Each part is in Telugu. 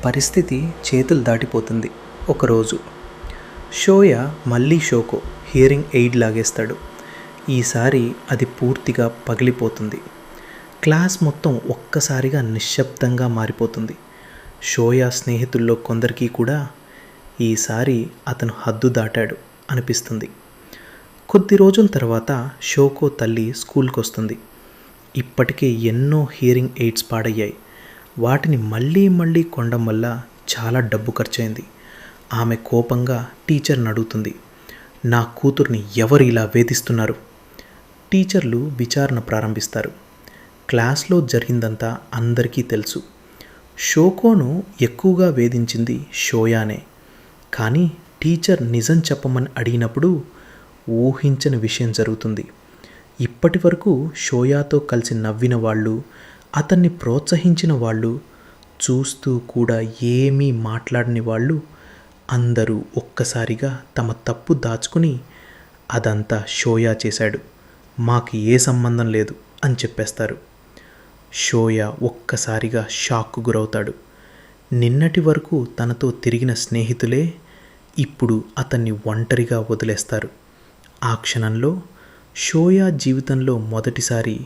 పరిస్థితి చేతులు దాటిపోతుంది. ఒకరోజు షోయా మళ్ళీ షోకో హియరింగ్ ఎయిడ్ లాగేస్తాడు. ఈసారి అది పూర్తిగా పగిలిపోతుంది. క్లాస్ మొత్తం ఒక్కసారిగా నిశ్శబ్దంగా మారిపోతుంది. షోయా స్నేహితుల్లో కొందరికి కూడా ఈసారి అతను హద్దు దాటాడు అనిపిస్తుంది. కొద్ది రోజుల తర్వాత షోకో తల్లి స్కూల్కి వస్తుంది. ఇప్పటికే ఎన్నో హియరింగ్ ఎయిడ్స్ పాడయ్యాయి. వాటిని మళ్ళీ కొనడం వల్ల చాలా డబ్బు ఖర్చయింది. ఆమె కోపంగా టీచర్ని అడుగుతుంది, నా కూతుర్ని ఎవరు ఇలా వేధిస్తున్నారు? టీచర్లు విచారణ ప్రారంభిస్తారు. క్లాస్లో జరిగిందంతా అందరికీ తెలుసు. షోకోను ఎక్కువగా వేధించింది షోయానే. కానీ టీచర్ నిజం చెప్పమని అడిగినప్పుడు ఊహించని విషయం జరుగుతుంది. ఇప్పటి వరకు షోయాతో కలిసి నవ్విన వాళ్ళు, అతన్ని ప్రోత్సహించిన వాళ్ళు, చూస్తూ కూడా ఏమీ మాట్లాడని వాళ్ళు అందరూ ఒక్కసారిగా తమ తప్పు దాచుకుని అదంతా షోయా చేశాడు, మాకు ఏ సంబంధం లేదు అని చెప్పేస్తారు. షోయా ఒక్కసారిగా షాక్కు గురవుతాడు. నిన్నటి వరకు తనతో తిరిగిన స్నేహితులే ఇప్పుడు అతన్ని ఒంటరిగా వదిలేస్తారు. ఆ క్షణంలో షోయా జీవితంలో మొదటిసారి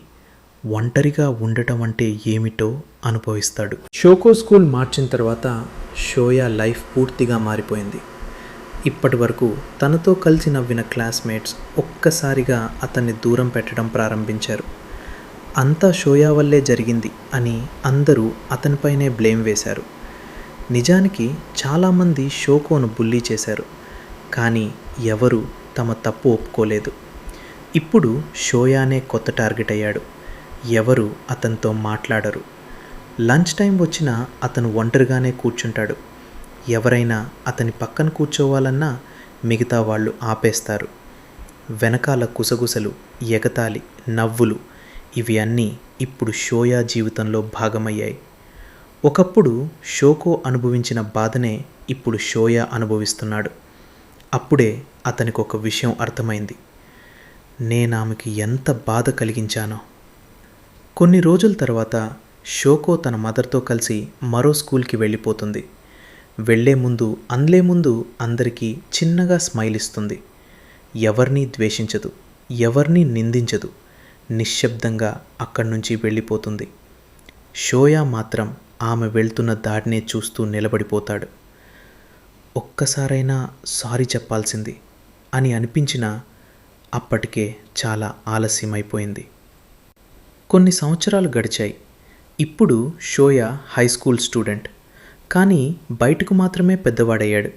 ఒంటరిగా ఉండటం అంటే ఏమిటో అనుభవిస్తాడు. షోకో స్కూల్ మార్చిన తర్వాత షోయా లైఫ్ పూర్తిగా మారిపోయింది. ఇప్పటి వరకు తనతో కలిసి నవ్విన క్లాస్మేట్స్ ఒక్కసారిగా అతన్ని దూరం పెట్టడం ప్రారంభించారు. అంతా షోయా వల్లే జరిగింది అని అందరూ అతనిపైనే బ్లేమ్ వేశారు. నిజానికి చాలామంది షోకోను బుల్లీ చేశారు, కానీ ఎవరు తమ తప్పు ఒప్పుకోలేదు. ఇప్పుడు షోయానే కొత్త టార్గెట్ అయ్యాడు. ఎవరు అతనితో మాట్లాడరు. లంచ్ టైం వచ్చినా అతను ఒంటరిగానే కూర్చుంటాడు. ఎవరైనా అతని పక్కన కూర్చోవాలన్నా మిగతా వాళ్ళు ఆపేస్తారు. వెనకాల కుసగుసలు, ఎగతాళి, నవ్వులు ఇవి అన్నీ ఇప్పుడు షోయా జీవితంలో భాగమయ్యాయి. ఒకప్పుడు షోకో అనుభవించిన బాధనే ఇప్పుడు షోయా అనుభవిస్తున్నాడు. అప్పుడే అతనికి ఒక విషయం అర్థమైంది. నేనామెకి ఎంత బాధ కలిగించానో. కొన్ని రోజుల తర్వాత షోకో తన మదర్తో కలిసి మరో స్కూల్కి వెళ్ళిపోతుంది. వెళ్ళే ముందు అందరికీ చిన్నగా స్మైల్ ఇస్తుంది. ఎవరినీ ద్వేషించదు, ఎవరినీ నిందించదు. నిశ్శబ్దంగా అక్కడి నుంచి వెళ్ళిపోతుంది. షోయా మాత్రం ఆమె వెళ్తున్న దారినే చూస్తూ నిలబడిపోతాడు. ఒక్కసారైనా సారీ చెప్పాల్సింది అని అనిపించినా అప్పటికే చాలా ఆలస్యమైపోయింది. కొన్ని సంవత్సరాలు గడిచాయి. ఇప్పుడు షోయా హై స్కూల్ స్టూడెంట్. కానీ బయటకు మాత్రమే పెద్దవాడయ్యాడు.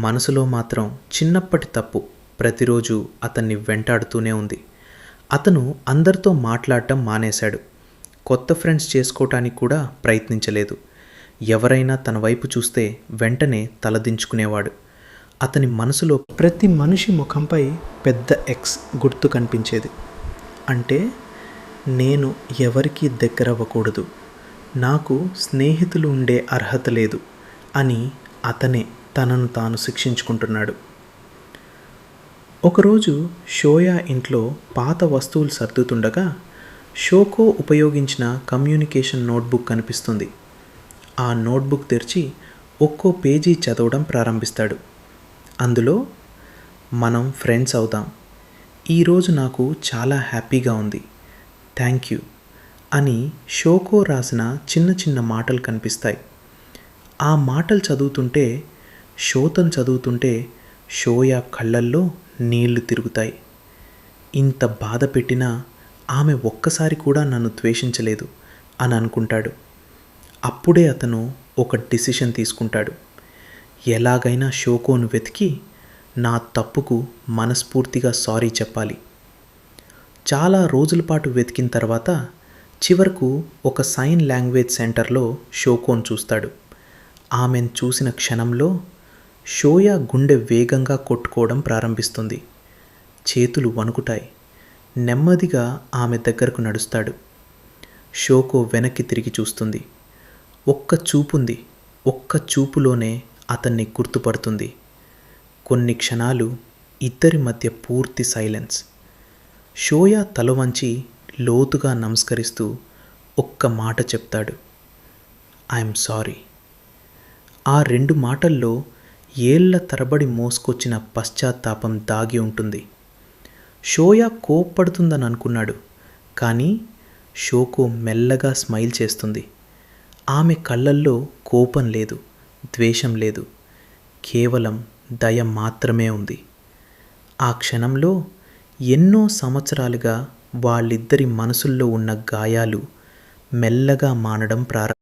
మనసులో మాత్రం చిన్నప్పటి తప్పు ప్రతిరోజు అతన్ని వెంటాడుతూనే ఉంది. అతను అందరితో మాట్లాడటం మానేశాడు. కొత్త ఫ్రెండ్స్ చేసుకోవటానికి కూడా ప్రయత్నించలేదు. ఎవరైనా తన వైపు చూస్తే వెంటనే తలదించుకునేవాడు. అతని మనసులో ప్రతి మనిషి ముఖంపై పెద్ద ఎక్స్ గుర్తు కనిపించేది. అంటే నేను ఎవరికీ దగ్గరవ్వకూడదు, నాకు స్నేహితులు ఉండే అర్హత లేదు అని అతనే తనను తాను శిక్షించుకుంటున్నాడు. ఒకరోజు షోయా ఇంట్లో పాత వస్తువులు సర్దుతుండగా షోకో ఉపయోగించిన కమ్యూనికేషన్ నోట్బుక్ కనిపిస్తుంది. ఆ నోట్బుక్ తెరిచి ఒక్కో పేజీ చదవడం ప్రారంభిస్తాడు. అందులో, మనం ఫ్రెండ్స్ అవుదాం, ఈరోజు నాకు చాలా హ్యాపీగా ఉంది, థ్యాంక్ యూ అని షోకో రాసిన చిన్న మాటలు కనిపిస్తాయి. ఆ మాటలు చదువుతుంటే షోయా కళ్ళల్లో నీళ్లు తిరుగుతాయి. ఇంత బాధ పెట్టినా ఆమె ఒక్కసారి కూడా నన్ను ద్వేషించలేదు అని అనుకుంటాడు. అప్పుడే అతను ఒక డిసిషన్ తీసుకుంటాడు. ఎలాగైనా షోకోను వెతికి నా తప్పుకు మనస్ఫూర్తిగా సారీ చెప్పాలి. చాలా రోజుల పాటు వెతికిన తర్వాత చివరకు ఒక సైన్ లాంగ్వేజ్ సెంటర్లో షోకోను చూస్తాడు. ఆమెను చూసిన క్షణంలో షోయా గుండె వేగంగా కొట్టుకోవడం ప్రారంభిస్తుంది. చేతులు వణుకుతాయి. నెమ్మదిగా ఆమె దగ్గరకు నడుస్తాడు. షోకో వెనక్కి తిరిగి చూస్తుంది. ఒక్క చూపులోనే అతన్ని గుర్తుపడుతుంది. కొన్ని క్షణాలు ఇద్దరి మధ్య పూర్తి సైలెన్స్. షోయా తల వంచి లోతుగా నమస్కరిస్తూ ఒక్క మాట చెప్తాడు, ఐఎమ్ సారీ. ఆ 2 మాటల్లో ఏళ్ల తరబడి మోసుకొచ్చిన పశ్చాత్తాపం దాగి ఉంటుంది. షోయా కోప్పడుతుందని అనుకున్నాడు, కానీ షోకో మెల్లగా స్మైల్ చేస్తుంది. ఆమె కళ్ళల్లో కోపం లేదు, ద్వేషం లేదు, కేవలం దయ మాత్రమే ఉంది. ఆ క్షణంలో ఎన్నో సంవత్సరాలుగా వాళ్ళిద్దరి మనసుల్లో ఉన్న గాయాలు మెల్లగా మానడం ప్రారంభించాయి.